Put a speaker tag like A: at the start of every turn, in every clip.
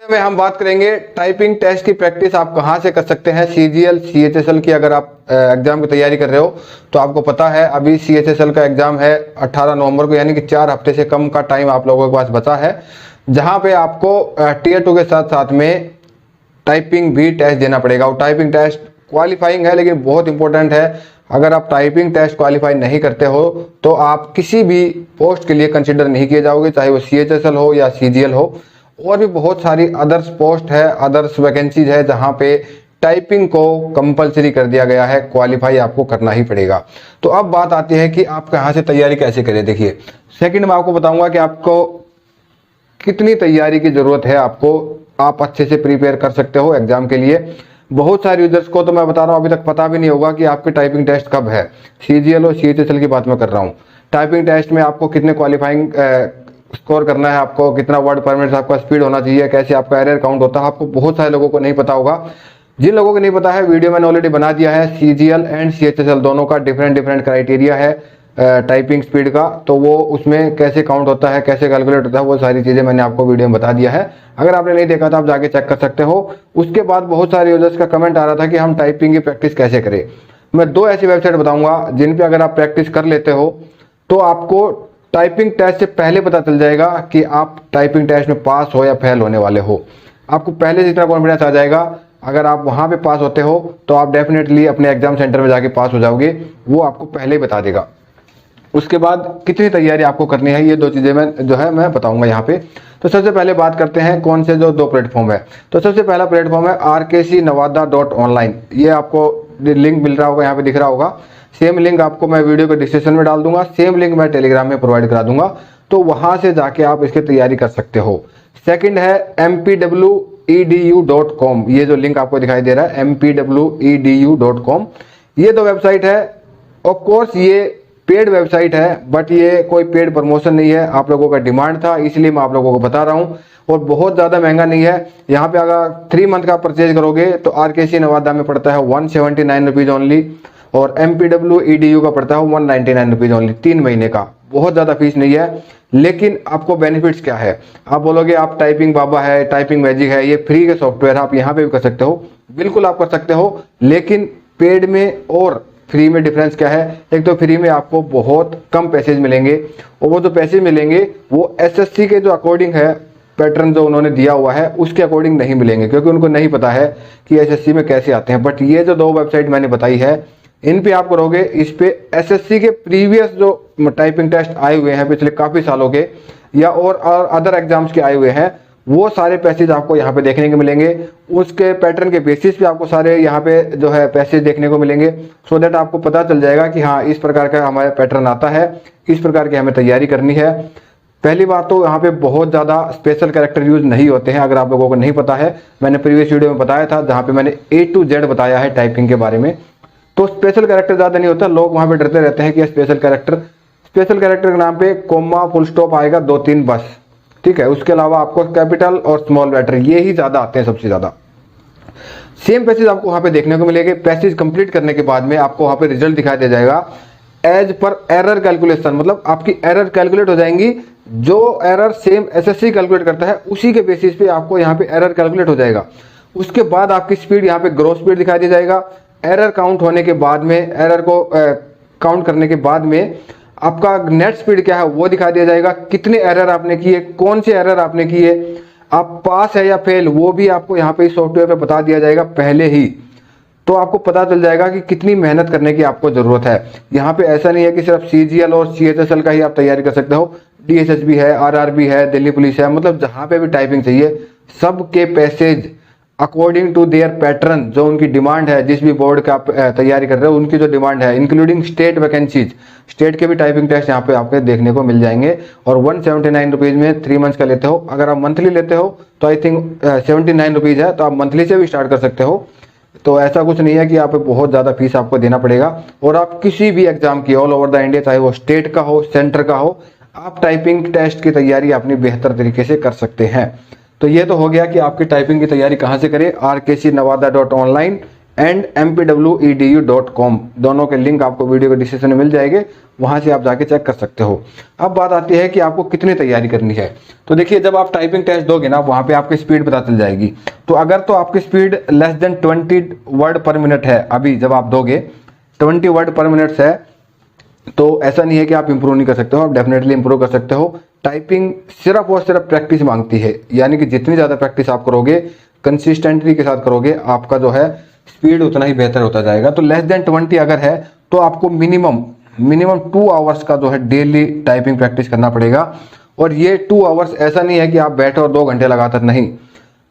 A: में हम बात करेंगे टाइपिंग टेस्ट की प्रैक्टिस आप कहां से कर सकते हैं। सीजीएल सीएचएसएल की अगर आप एग्जाम की तैयारी कर रहे हो तो आपको पता है अभी सीएचएसएल का एग्जाम है 18 नवंबर को, यानी कि 4 हफ्ते से कम का टाइम आप लोगों के पास बचा है, जहां पे आपको टीयर 2 के साथ साथ में टाइपिंग भी टेस्ट देना पड़ेगा। और टाइपिंग टेस्ट क्वालिफाइंग है लेकिन बहुत इंपॉर्टेंट है। अगर आप टाइपिंग टेस्ट क्वालिफाई नहीं करते हो तो आप किसी भी पोस्ट के लिए कंसिडर नहीं किए जाओगे, चाहे वो सीएचएसएल हो या सीजीएल हो। और भी बहुत सारी अदर्स पोस्ट है, अदर्स वैकेंसीज है जहां पे टाइपिंग को कंपलसरी कर दिया गया है, क्वालिफाई आपको करना ही पड़ेगा। तो अब बात आती है कि आप कहां से तैयारी कैसे करें। देखिए, सेकंड मैं आपको बताऊंगा कि आपको कितनी तैयारी की जरूरत है, आपको आप अच्छे से प्रिपेयर कर सकते हो एग्जाम के लिए। बहुत सारे यूजर्स को तो मैं बता रहा हूं अभी तक पता भी नहीं होगा कि आपके टाइपिंग टेस्ट कब है। सीजीएल और सीएचएसएल की बात मैं कर रहा हूं। टाइपिंग टेस्ट में आपको कितने क्वालिफाइंग स्कोर करना है, आपको कितना वर्ड पर मिनट आपका स्पीड होना चाहिए, कैसे आपका एरर काउंट होता है, आपको बहुत सारे लोगों को नहीं पता होगा। जिन लोगों को नहीं पता है, वीडियो मैंने ऑलरेडी बना दिया है। सीजीएल एंड सीएचएसएल दोनों का डिफरेंट क्राइटेरिया है टाइपिंग स्पीड का, तो वो उसमें कैसे काउंट होता है, कैसे कैलकुलेट होता है, वो सारी चीजें मैंने आपको वीडियो में बता दिया है। अगर आपने नहीं देखा तो आप जाके चेक कर सकते हो। उसके बाद बहुत सारे यूजर्स का कमेंट आ रहा था कि हम टाइपिंग की प्रैक्टिस कैसे करें। मैं 2 ऐसी वेबसाइट बताऊंगा जिन पे अगर आप प्रैक्टिस कर लेते हो तो आपको टाइपिंग टेस्ट से पहले पता चल जाएगा कि आप टाइपिंग टेस्ट में पास हो या फेल होने वाले हो। आपको पहले से इतना कॉन्फिडेंस आ जाएगा। अगर आप वहां पे पास होते हो तो आप डेफिनेटली अपने एग्जाम सेंटर में जाके पास हो जाओगे, वो आपको पहले ही बता देगा। उसके बाद कितनी तैयारी आपको करनी है, ये 2 चीजें मैं बताऊंगा यहाँ पे। तो सबसे पहले बात करते हैं कौन से जो 2 प्लेटफॉर्म है। तो सबसे पहला प्लेटफॉर्म है rkcnavada.online। ये आपको लिंक मिल रहा होगा, यहाँ पे दिख रहा होगा। सेम लिंक आपको मैं वीडियो के डिस्क्रिप्शन में डाल दूंगा, सेम लिंक मैं टेलीग्राम में प्रोवाइड करा दूंगा, तो वहां से जाके आप इसकी तैयारी कर सकते हो। सेकंड है mpwedu.com। ये जो लिंक आपको दिखाई दे रहा है mpwedu.com, ये 2 वेबसाइट है। ऑफ कोर्स ये पेड वेबसाइट है, बट ये कोई पेड प्रमोशन नहीं है, आप लोगों का डिमांड था इसलिए मैं आप लोगों को बता रहा हूँ। और बहुत ज्यादा महंगा नहीं है। यहाँ पे अगर 3 मंथ का परचेज करोगे तो आरकेसी नवादा में पड़ता है 179 रुपीज ओनली, और MPWEDU का पड़ता है 199 रुपीज ओनली, 3 महीने का। बहुत ज्यादा फीस नहीं है। लेकिन आपको बेनिफिट्स क्या है, आप बोलोगे आप टाइपिंग बाबा है, टाइपिंग मैजिक है, ये फ्री के सॉफ्टवेयर है, आप यहाँ पे भी कर सकते हो। बिल्कुल आप कर सकते हो, लेकिन पेड में और फ्री में डिफरेंस क्या है। एक तो फ्री में आपको बहुत कम पैसेज मिलेंगे, और वो जो पैसे मिलेंगे वो एसएससी के जो अकॉर्डिंग है, पैटर्न जो उन्होंने दिया हुआ है उसके अकॉर्डिंग नहीं मिलेंगे, क्योंकि उनको नहीं पता है कि एसएससी में कैसे आते हैं। बट ये जो 2 वेबसाइट मैंने बताई है, इन पे आप करोगे, इस पे एसएससी के प्रीवियस जो टाइपिंग टेस्ट आए हुए हैं पिछले काफी सालों के, या और अदर एग्जाम्स के आए हुए हैं, वो सारे पैसेज आपको यहाँ पे देखने को मिलेंगे। उसके पैटर्न के बेसिस पे आपको सारे यहाँ पे जो है पैसेज देखने को मिलेंगे, सो दैट आपको पता चल जाएगा कि हाँ इस प्रकार का हमारा पैटर्न आता है, इस प्रकार की हमें तैयारी करनी है। पहली बात तो यहाँ पे बहुत ज्यादा स्पेशल कैरेक्टर यूज नहीं होते हैं, अगर आप लोगों को नहीं पता है। मैंने प्रीवियस वीडियो में बताया था जहाँ पे मैंने A to Z बताया है टाइपिंग के बारे में। तो स्पेशल कैरेक्टर ज्यादा नहीं होता, लोग वहां पे डरते रहते हैं कि स्पेशल कैरेक्टर के नाम पे कोमा फुल स्टॉप आएगा 2-3 बस, ठीक है। उसके अलावा आपको कैपिटल और स्मॉल लेटर ये ही ज्यादा आते हैं, सबसे ज्यादा। सेम पैसेज आपको वहां पे देखने को मिलेंगे। पैसेज कंप्लीट करने के बाद में आपको वहां पे रिजल्ट दिखाई दे जाएगा एज पर एरर कैलकुलेशन, मतलब आपकी एरर कैलकुलेट हो जाएंगी। जो एरर सेम एसएससी कैलकुलेट करता है उसी के बेसिस पे आपको यहाँ पे एरर कैलकुलेट हो जाएगा। उसके बाद आपकी स्पीड यहाँ पे ग्रोथ स्पीड दिखाई दे जाएगा। एरर काउंट होने के बाद में, एरर को काउंट करने के बाद में आपका नेट स्पीड क्या है वो दिखाई दे जाएगा। कितने एरर आपने किए, कौन से एरर आपने किए, आप पास है या फेल, वो भी आपको यहाँ पे सॉफ्टवेयर पे बता दिया जाएगा पहले ही। तो आपको पता चल जाएगा कि कितनी मेहनत करने की आपको जरूरत है। यहाँ पे ऐसा नहीं है कि सिर्फ सीजीएल और सीएचएसएल का ही आप तैयारी कर सकते हो, डीएसएस भी है, आरआरबी है, दिल्ली पुलिस है, मतलब जहाँ पे भी टाइपिंग चाहिए सबके passage according to their pattern, जो उनकी डिमांड है, जिस भी बोर्ड का आप तैयारी कर रहे हो उनकी जो डिमांड है, इंक्लूडिंग स्टेट वैकेंसीज, स्टेट के भी टाइपिंग टेस्ट यहाँ पे आपके देखने को मिल जाएंगे। और 179 रुपीज में 3 मंथ्स का लेते हो। अगर आप मंथली लेते हो तो आई थिंक 79 रुपीज है, तो आप मंथली से भी स्टार्ट कर सकते हो। तो ऐसा कुछ नहीं है कि आप बहुत ज्यादा फीस आपको देना पड़ेगा। और आप किसी भी एग्जाम की ऑल ओवर द इंडिया, चाहे वो स्टेट का हो, सेंटर का हो, आप टाइपिंग टेस्ट की तैयारी अपनी बेहतर तरीके से कर सकते हैं। तो ये तो हो गया कि आपकी टाइपिंग की तैयारी कहाँ से करें, rkcnavada.online एंड mpwedu.com, दोनों के लिंक आपको वीडियो के डिस्क्रिप्शन में मिल जाएंगे, वहां से आप जाके चेक कर सकते हो। अब बात आती है कि आपको कितनी तैयारी करनी है। तो देखिए, जब आप टाइपिंग टेस्ट दोगे ना, वहां पे आपकी स्पीड पता चल जाएगी। तो अगर तो आपकी स्पीड लेस देन 20 वर्ड पर मिनट है, अभी जब आप दोगे 20 वर्ड पर मिनट है, तो ऐसा नहीं है कि आप इंप्रूव नहीं कर सकते हो, आप डेफिनेटली इंप्रूव कर सकते हो। टाइपिंग सिर्फ और सिर्फ प्रैक्टिस मांगती है, यानी कि जितनी ज़्यादा प्रैक्टिस आप करोगे, कंसिस्टेंटली के साथ करोगे, आपका जो है स्पीड उतना ही बेहतर होता जाएगा। तो लेस देन 20 अगर है तो आपको मिनिमम 2 आवर्स का जो है डेली टाइपिंग प्रैक्टिस करना पड़ेगा। और ये 2 आवर्स ऐसा नहीं है कि आप बैठो और 2 घंटे लगातार, नहीं,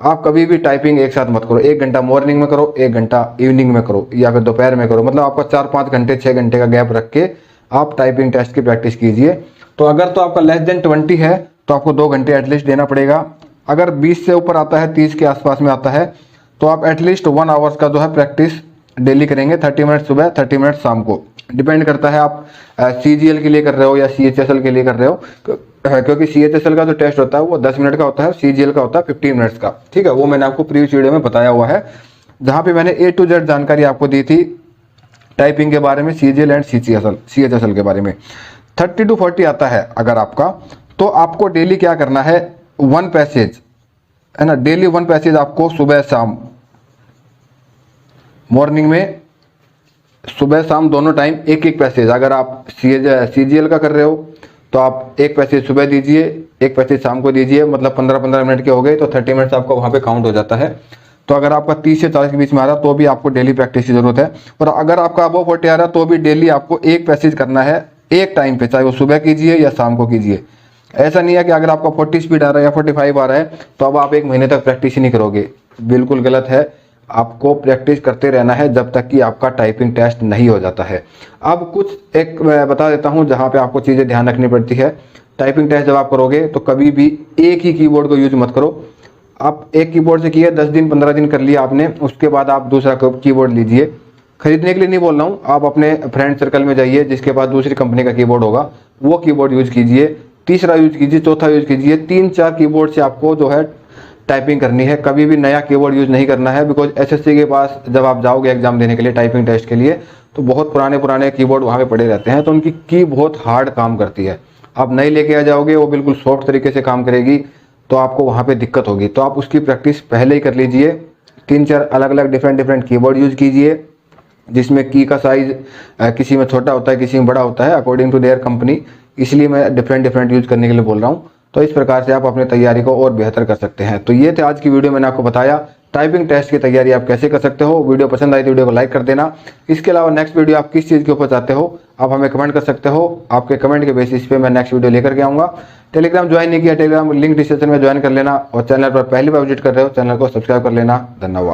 A: आप कभी भी टाइपिंग एक साथ मत करो। 1 घंटा मॉर्निंग में करो, 1 घंटा इवनिंग में करो, या फिर दोपहर में करो। मतलब आपका 4-5 घंटे 6 घंटे का गैप रख के आप टाइपिंग टेस्ट की प्रैक्टिस कीजिए। तो अगर तो आपका लेस देन 20 है तो आपको 2 घंटे एटलीस्ट देना पड़ेगा। अगर 20 से ऊपर आता है, 30 के आसपास में आता है, तो आप एटलीस्ट 1 आवर्स का जो है प्रैक्टिस डेली करेंगे, 30 मिनट सुबह, 30 मिनट शाम को। डिपेंड करता है आप CGL के लिए कर रहे हो या CHSL के लिए कर रहे हो, क्योंकि CHSL का जो टेस्ट होता है वो 10 मिनट का होता है, CGL का होता है 15 मिनट्स का। ठीक है, वो मैंने आपको प्रीवियस वीडियो में बताया हुआ है, जहाँ पे मैंने A to Z जानकारी आपको दी थी टाइपिंग के बारे में, CGL एंड CHSL के बारे में। 30 to 40 आता है अगर आपका, तो आपको डेली क्या करना है, 1 पैसेज है ना, डेली 1 पैसेज आपको सुबह शाम, मॉर्निंग में सुबह शाम दोनों टाइम 1-1 पैसेज। अगर आप CGL का कर रहे हो तो आप 1 पैसेज सुबह दीजिए, 1 पैसेज शाम को दीजिए, मतलब 15-15 मिनट के हो गए, तो 30 मिनट्स आपका वहाँ पे काउंट हो जाता है। तो अगर आपका 30 से 40 के बीच में आ रहा है तो भी आपको डेली प्रैक्टिस की जरूरत है। और अगर आपका अबव 40 आ रहा है तो भी डेली आपको 1 पैसेज करना है एक टाइम पे, चाहे वो सुबह कीजिए या शाम को कीजिए। ऐसा नहीं है कि अगर आपका 40 स्पीड आ रहा है या 45 आ रहा है तो अब आप 1 महीने तक प्रैक्टिस ही नहीं करोगे, बिल्कुल गलत है। आपको प्रैक्टिस करते रहना है जब तक कि आपका टाइपिंग टेस्ट नहीं हो जाता है। अब कुछ एक मैं बता देता हूं जहां पे आपको चीज़ें ध्यान रखनी पड़ती है। टाइपिंग टेस्ट जब आप करोगे तो कभी भी एक ही कीबोर्ड को यूज मत करो। आप एक कीबोर्ड से किए 10 दिन 15 दिन कर लिया आपने, उसके बाद आप दूसरा कीबोर्ड लीजिए। खरीदने के लिए नहीं बोल रहा हूँ, आप अपने फ्रेंड सर्कल में जाइए जिसके पास दूसरी कंपनी का कीबोर्ड होगा, वो कीबोर्ड यूज कीजिए, तीसरा यूज कीजिए, चौथा यूज कीजिए। 3-4 कीबोर्ड से आपको जो है टाइपिंग करनी है। कभी भी नया कीबोर्ड यूज नहीं करना है, बिकॉज SSC के पास जब आप जाओगे एग्जाम देने के लिए टाइपिंग टेस्ट के लिए, तो बहुत पुराने कीबोर्ड वहाँ पे पड़े रहते हैं, तो उनकी की बहुत हार्ड काम करती है। आप नई लेके आ जाओगे, वो बिल्कुल सॉफ्ट तरीके से काम करेगी, तो आपको वहाँ पे दिक्कत होगी। तो आप उसकी प्रैक्टिस पहले ही कर लीजिए। 3-4 अलग-अलग डिफरेंट कीबोर्ड यूज कीजिए, जिसमें की का साइज किसी में छोटा होता है, किसी में बड़ा होता है, अकॉर्डिंग टू देयर कंपनी। इसलिए मैं डिफरेंट यूज करने के लिए बोल रहा हूँ। तो इस प्रकार से आप अपनी तैयारी को और बेहतर कर सकते हैं। तो ये थे आज की वीडियो, मैंने आपको बताया टाइपिंग टेस्ट की तैयारी आप कैसे कर सकते हो। वीडियो पसंद आई तो वीडियो को लाइक कर देना। इसके अलावा नेक्स्ट वीडियो आप किस चीज़ के ऊपर चाहते हो आप हमें कमेंट कर सकते हो। आपके कमेंट के बेसिस पे मैं नेक्स्ट वीडियो लेकर के आऊँगा। टेलीग्राम ज्वाइन नहीं किया, टेलीग्राम लिंक डिस्क्रिप्शन में ज्वाइन कर लेना। और चैनल पर पहली बार विजिट कर रहे हो, चैनल को सब्सक्राइब कर लेना। धन्यवाद।